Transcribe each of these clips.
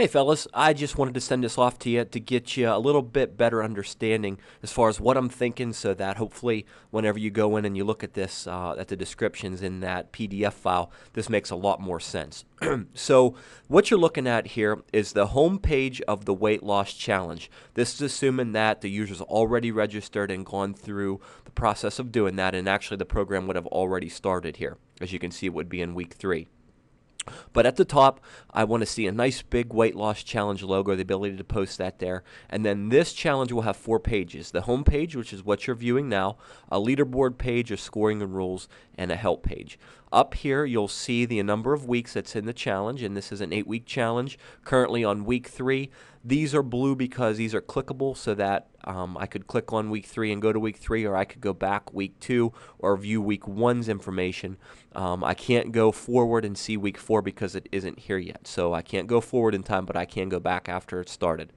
Hey fellas, I just wanted to send this off to you to get you a little bit better understanding as far as what I'm thinking, so that hopefully whenever you go in and you look at this, at the descriptions in that PDF file, this makes a lot more sense. So what you're looking at here is the home page of the Weight Loss Challenge. This is assuming that the user's already registered and gone through the process of doing that, and actually the program would have already started here. As you can see, it would be in week 3. But at the top, I want to see a nice big Weight Loss Challenge logo, the ability to post that there. And then this challenge will have 4 pages. The home page, which is what you're viewing now, a leaderboard page, a scoring and rules, and a help page. Up here, you'll see the number of weeks that's in the challenge, and this is an 8-week challenge, currently on week 3. These are blue because these are clickable, so that I could click on week 3 and go to week 3, or I could go back week 2 or view week 1's information. I can't go forward and see week 4 because it isn't here yet. So I can't go forward in time, but I can go back after it started.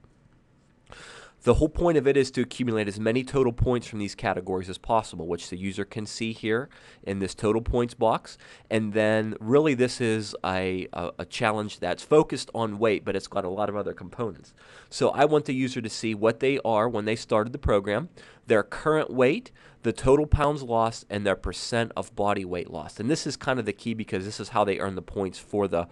The whole point of it is to accumulate as many total points from these categories as possible, which the user can see here in this total points box. And then really this is a challenge that's focused on weight, but it's got a lot of other components. So I want the user to see what they are when they started the program, their current weight, the total pounds lost, and their percent of body weight lost. And this is kind of the key, because this is how they earn the points for the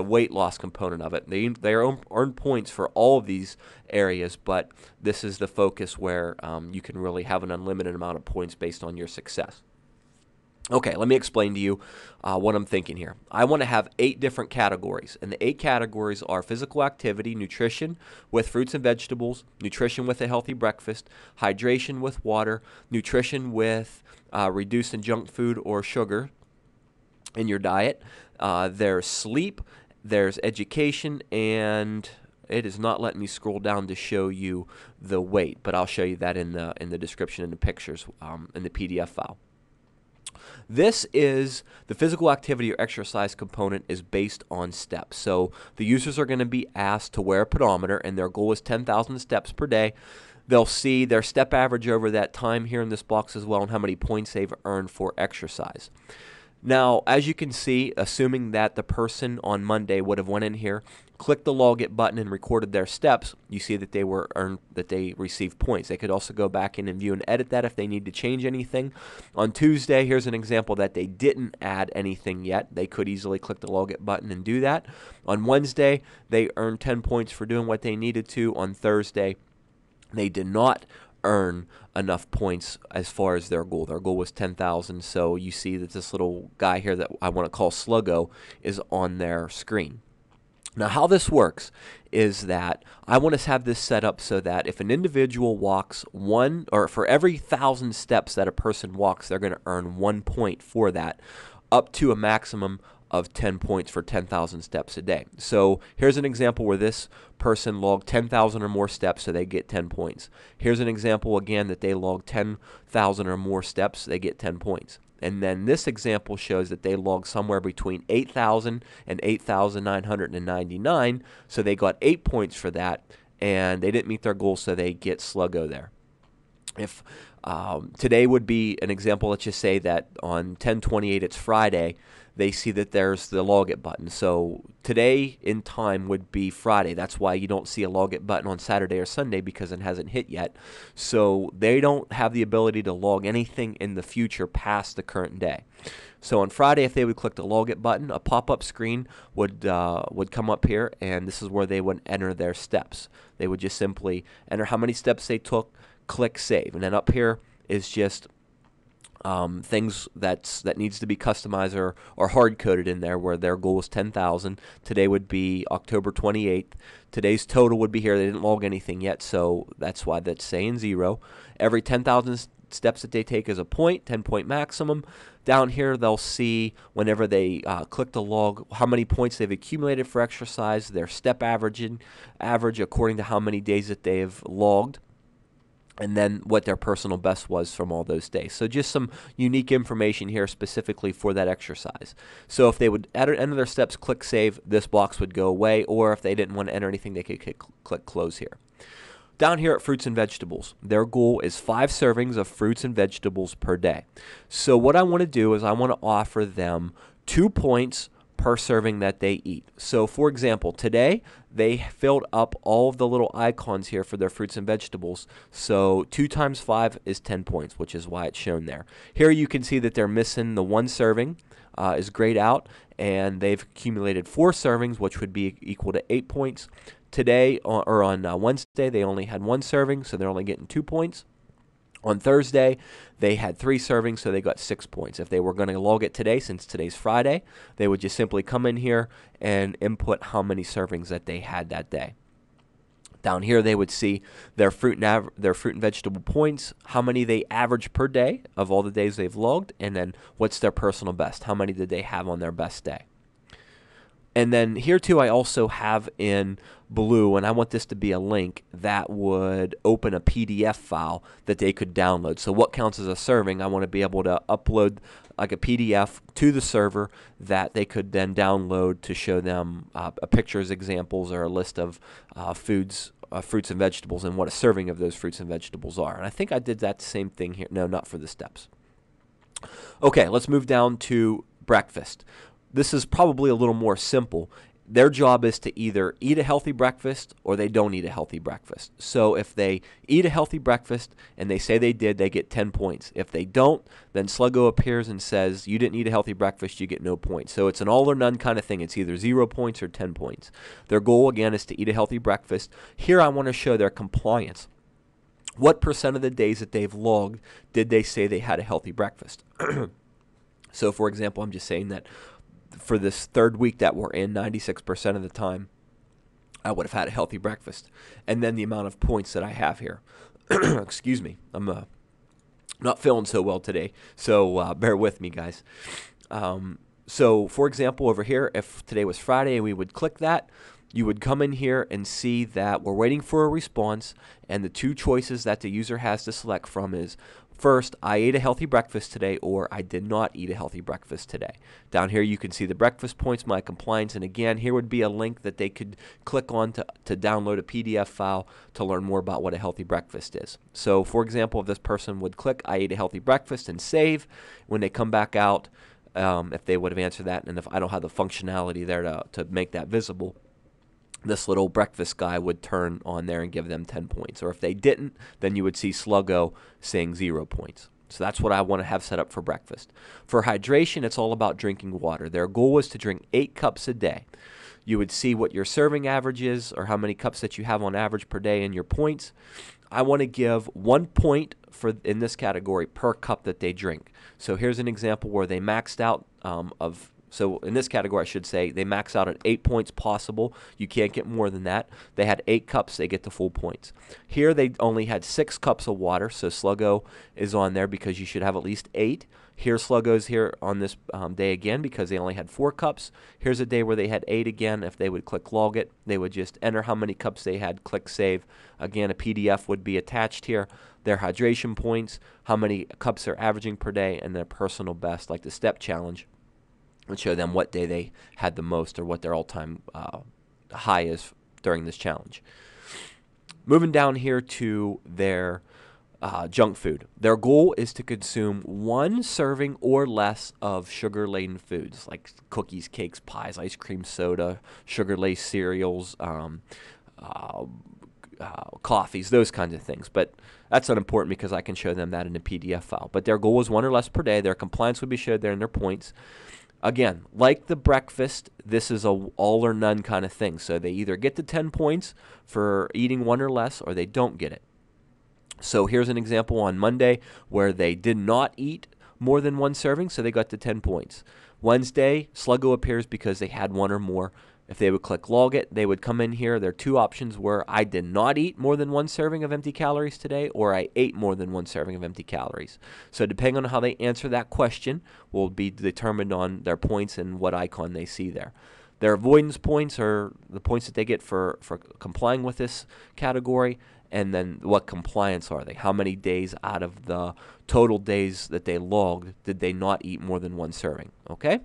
weight loss component of it. They earn points for all of these areas, but this is the focus where you can really have an unlimited amount of points based on your success. Okay, let me explain to you what I'm thinking here. I want to have 8 different categories, and the 8 categories are physical activity, nutrition with fruits and vegetables, nutrition with a healthy breakfast, hydration with water, nutrition with reducing junk food or sugar in your diet. There's sleep, there's education, and it is not letting me scroll down to show you the weight, but I'll show you that in the description in the pictures in the PDF file. This is the physical activity or exercise component is based on steps. So the users are going to be asked to wear a pedometer, and their goal is 10,000 steps per day. They'll see their step average over that time here in this box as well, and how many points they've earned for exercise. Now, as you can see, assuming that the person on Monday would have went in here, clicked the log it button, and recorded their steps, you see that they received points. They could also go back in and view and edit that if they need to change anything. On Tuesday, here's an example that they didn't add anything yet. They could easily click the log it button and do that. On Wednesday, they earned 10 points for doing what they needed to. On Thursday, they did not earn enough points as far as their goal. Their goal was 10,000, so you see that this little guy here that I want to call Sluggo is on their screen. Now, how this works is that I want to have this set up so that if an individual walks for every 1,000 steps that a person walks, they're going to earn 1 point for that, up to a maximum of 10 points for 10,000 steps a day. So here's an example where this person logged 10,000 or more steps, so they get 10 points. Here's an example again that they logged 10,000 or more steps, they get 10 points. And then this example shows that they logged somewhere between 8,000 and 8,999, so they got 8 points for that, and they didn't meet their goal, so they get Sluggo there. If today would be an example, let's just say that on 10/28, it's Friday, they see that there's the log it button. So today in time would be Friday. That's why you don't see a log it button on Saturday or Sunday, because it hasn't hit yet. So they don't have the ability to log anything in the future past the current day. So on Friday, if they would click the log it button, a pop-up screen would come up here, and this is where they would enter their steps. They would just simply enter how many steps they took, click save, and then up here is just things that needs to be customized or hard-coded in there, where their goal is 10,000. Today would be October 28th. Today's total would be here. They didn't log anything yet, so that's why that's saying 0. Every 10,000 steps that they take is a point, 10-point maximum. Down here, they'll see whenever they click the log how many points they've accumulated for exercise, their step average according to how many days that they've logged, and then what their personal best was from all those days. So just some unique information here specifically for that exercise. So if they would enter their steps, click save, this box would go away, or if they didn't want to enter anything, they could click close here. Down here at fruits and vegetables, their goal is 5 servings of fruits and vegetables per day. So what I want to do is I want to offer them 2 points per serving that they eat. So for example, today they filled up all of the little icons here for their fruits and vegetables. So 2 times 5 is 10 points, which is why it's shown there. Here you can see that they're missing the 1 serving is grayed out, and they've accumulated 4 servings, which would be equal to 8 points. Today, or on Wednesday, they only had 1 serving, so they're only getting 2 points. On Thursday, they had 3 servings, so they got 6 points. If they were going to log it today, since today's Friday, they would just simply come in here and input how many servings that they had that day. Down here, they would see their fruit and vegetable points, how many they average per day of all the days they've logged, and then what's their personal best, how many did they have on their best day. And then here too, I also have in blue, and I want this to be a link that would open a PDF file that they could download. So what counts as a serving? I want to be able to upload like a PDF to the server that they could then download to show them pictures, examples, or a list of fruits and vegetables and what a serving of those fruits and vegetables are. And I think I did that same thing here. No, not for the steps. Okay, let's move down to breakfast. This is probably a little more simple. Their job is to either eat a healthy breakfast or they don't eat a healthy breakfast. So if they eat a healthy breakfast and they say they did, they get 10 points. If they don't, then Sluggo appears and says, you didn't eat a healthy breakfast, you get no points. So it's an all or none kind of thing. It's either 0 points or 10 points. Their goal, again, is to eat a healthy breakfast. Here I want to show their compliance. What percent of the days that they've logged did they say they had a healthy breakfast? So for example, I'm just saying that for this 3rd week that we're in, 96% of the time, I would have had a healthy breakfast. And then the amount of points that I have here. Excuse me. I'm not feeling so well today, so bear with me, guys. So, for example, over here, if today was Friday and we would click that, you would come in here and see that we're waiting for a response, and the 2 choices that the user has to select from is, first, I ate a healthy breakfast today, or I did not eat a healthy breakfast today. Down here you can see the breakfast points, my compliance, and again, here would be a link that they could click on to download a PDF file to learn more about what a healthy breakfast is. So, for example, if this person would click I ate a healthy breakfast and save, when they come back out, if they would have answered that, and if I don't have the functionality there to make that visible, this little breakfast guy would turn on there and give them 10 points. Or if they didn't, then you would see Sluggo saying 0 points. So that's what I want to have set up for breakfast. For hydration, it's all about drinking water. Their goal is to drink 8 cups a day. You would see what your serving average is, or how many cups that you have on average per day, and your points. I want to give 1 point in this category per cup that they drink. So here's an example where they maxed out So in this category, I should say, they max out at 8 points possible. You can't get more than that. They had 8 cups. They get the full points. Here, they only had 6 cups of water, so Sluggo is on there because you should have at least 8. Here, Sluggo's here on this day again because they only had 4 cups. Here's a day where they had 8 again. If they would click log it, they would just enter how many cups they had, click save. Again, a PDF would be attached here. Their hydration points, how many cups they're averaging per day, and their personal best, like the step challenge, and show them what day they had the most or what their all-time high is during this challenge. Moving down here to their junk food. Their goal is to consume 1 serving or less of sugar-laden foods like cookies, cakes, pies, ice cream, soda, sugar-laced cereals, coffees, those kinds of things. But that's unimportant because I can show them that in a PDF file. But their goal is 1 or less per day. Their compliance would be showed there in their points. Again, like the breakfast, this is a all or none kind of thing. So they either get the 10 points for eating 1 or less, or they don't get it. So here's an example on Monday where they did not eat more than 1 serving, so they got the 10 points. Wednesday, Sluggo appears because they had 1 or more. If they would click log it, they would come in here. Their 2 options were I did not eat more than 1 serving of empty calories today, or I ate more than 1 serving of empty calories. So depending on how they answer that question will be determined on their points and what icon they see there. Their avoidance points are the points that they get for complying with this category, and then what compliance are they? How many days out of the total days that they logged did they not eat more than 1 serving? Okay?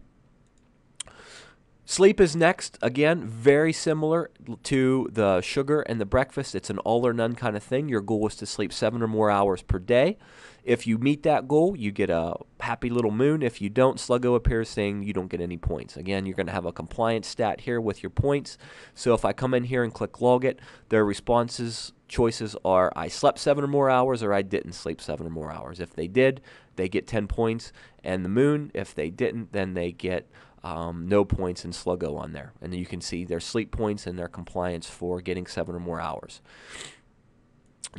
Sleep is next. Again, very similar to the sugar and the breakfast. It's an all or none kind of thing. Your goal is to sleep 7 or more hours per day. If you meet that goal, you get a happy little moon. If you don't, Sluggo appears saying you don't get any points. Again, you're going to have a compliance stat here with your points. So if I come in here and click log it, their choices are I slept 7 or more hours or I didn't sleep 7 or more hours. If they did, they get 10 points. And the moon, if they didn't, then they get no points in Sluggo on there. And then you can see their sleep points and their compliance for getting 7 or more hours.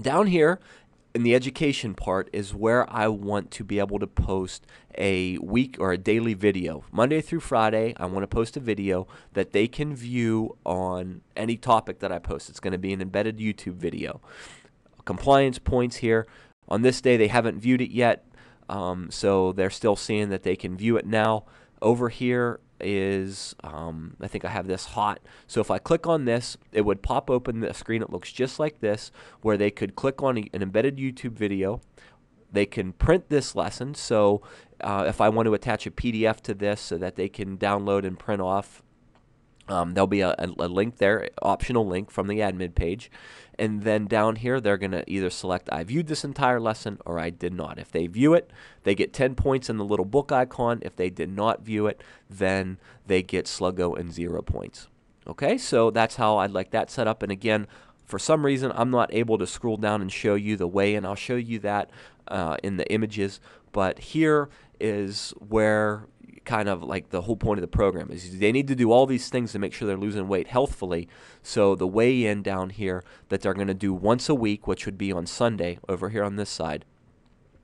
Down here in the education part is where I want to be able to post a week or a daily video. Monday through Friday, I want to post a video that they can view on any topic that I post. It's going to be an embedded YouTube video. Compliance points here. On this day, they haven't viewed it yet, so they're still seeing that they can view it now. Over here is, I think I have this hot. So if I click on this, it would pop open the screen. It looks just like this, where they could click on an embedded YouTube video. They can print this lesson. So if I want to attach a PDF to this so that they can download and print off, there'll be a link there, optional link from the admin page. And then down here, they're going to either select I viewed this entire lesson or I did not. If they view it, they get 10 points in the little book icon. If they did not view it, then they get Sluggo and 0 points. Okay, so that's how I'd like that set up. And again, for some reason, I'm not able to scroll down and show you the weigh-in. I'll show you that in the images. But here is where kind of like the whole point of the program is they need to do all these things to make sure they're losing weight healthfully. So the weigh-in down here that they're going to do once a week, which would be on Sunday over here on this side,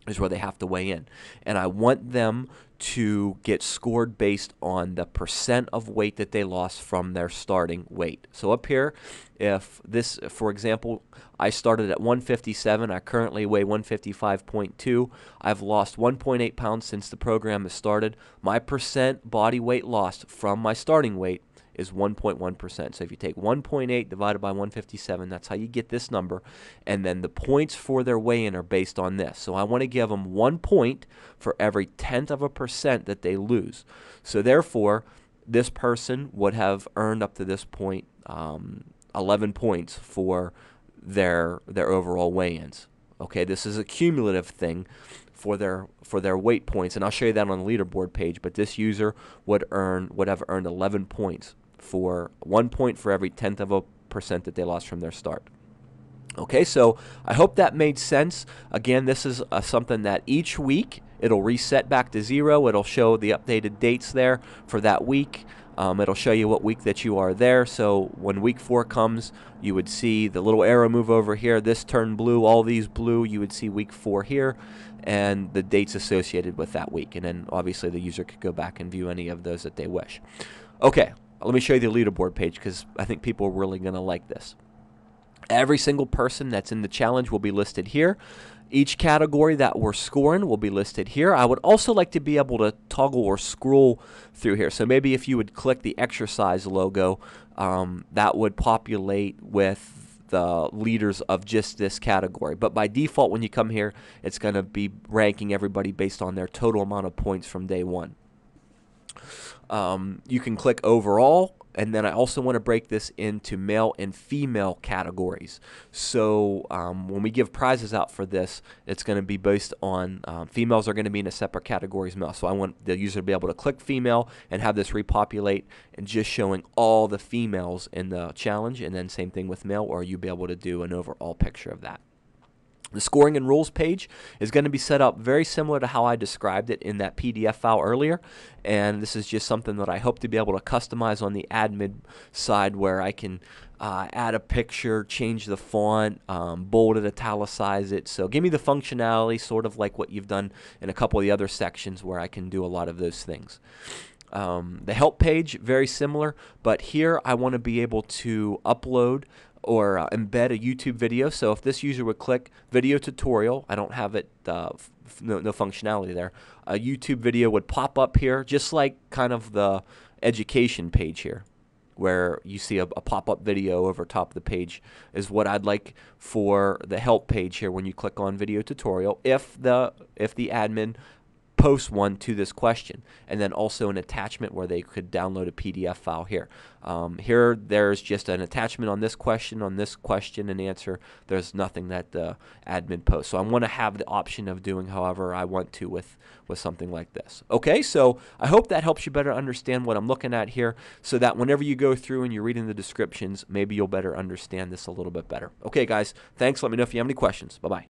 is where they have to weigh in. And I want them to get scored based on the percent of weight that they lost from their starting weight. So up here, if this, for example, I started at 157, I currently weigh 155.2. I've lost 1.8 pounds since the program has started. My percent body weight lost from my starting weight is 1.1%. So if you take 1.8 divided by 157, that's how you get this number. And then the points for their weigh-in are based on this. So I want to give them 1 point for every 1/10% that they lose. So therefore, this person would have earned up to this point 11 points for their overall weigh-ins. Okay, this is a cumulative thing for their weight points, and I'll show you that on the leaderboard page. But this user would have earned 11 points for 1 point for every 1/10% that they lost from their start. Okay, so I hope that made sense. Again, this is something that each week it'll reset back to 0. It'll show the updated dates there for that week. It'll show you what week that you are there. So when week 4 comes, you would see the little arrow move over here. This turned blue, all these blue. You would see week 4 here and the dates associated with that week. And then obviously the user could go back and view any of those that they wish. Okay, let me show you the leaderboard page because I think people are really going to like this. Every single person that's in the challenge will be listed here. Each category that we're scoring will be listed here. I would also like to be able to toggle or scroll through here. So maybe if you would click the exercise logo, that would populate with the leaders of just this category. But by default, when you come here, it's going to be ranking everybody based on their total amount of points from day 1. You can click overall. And then I also want to break this into male and female categories. So when we give prizes out for this, it's going to be based on females are going to be in a separate category as male. So I want the user to be able to click female and have this repopulate and just showing all the females in the challenge. And then same thing with male, or you'll be able to do an overall picture of that. The scoring and rules page is going to be set up very similar to how I described it in that PDF file earlier, and this is just something that I hope to be able to customize on the admin side where I can add a picture, change the font, bold it, italicize it. So give me the functionality sort of like what you've done in a couple of the other sections where I can do a lot of those things. The help page, very similar, but here I want to be able to upload or embed a YouTube video. So if this user would click video tutorial, I don't have it, no functionality there. A YouTube video would pop up here, just like kind of the education page here, where you see a pop-up video over top of the page is what I'd like for the help page here when you click on video tutorial. If the admin post one to this question, and then also an attachment where they could download a PDF file here. Here, there's just an attachment on this question and answer. There's nothing that the admin posts. So I want to have the option of doing however I want to with something like this. Okay, so I hope that helps you better understand what I'm looking at here, so that whenever you go through and you're reading the descriptions, maybe you'll better understand this a little bit better. Okay, guys, thanks. Let me know if you have any questions. Bye-bye.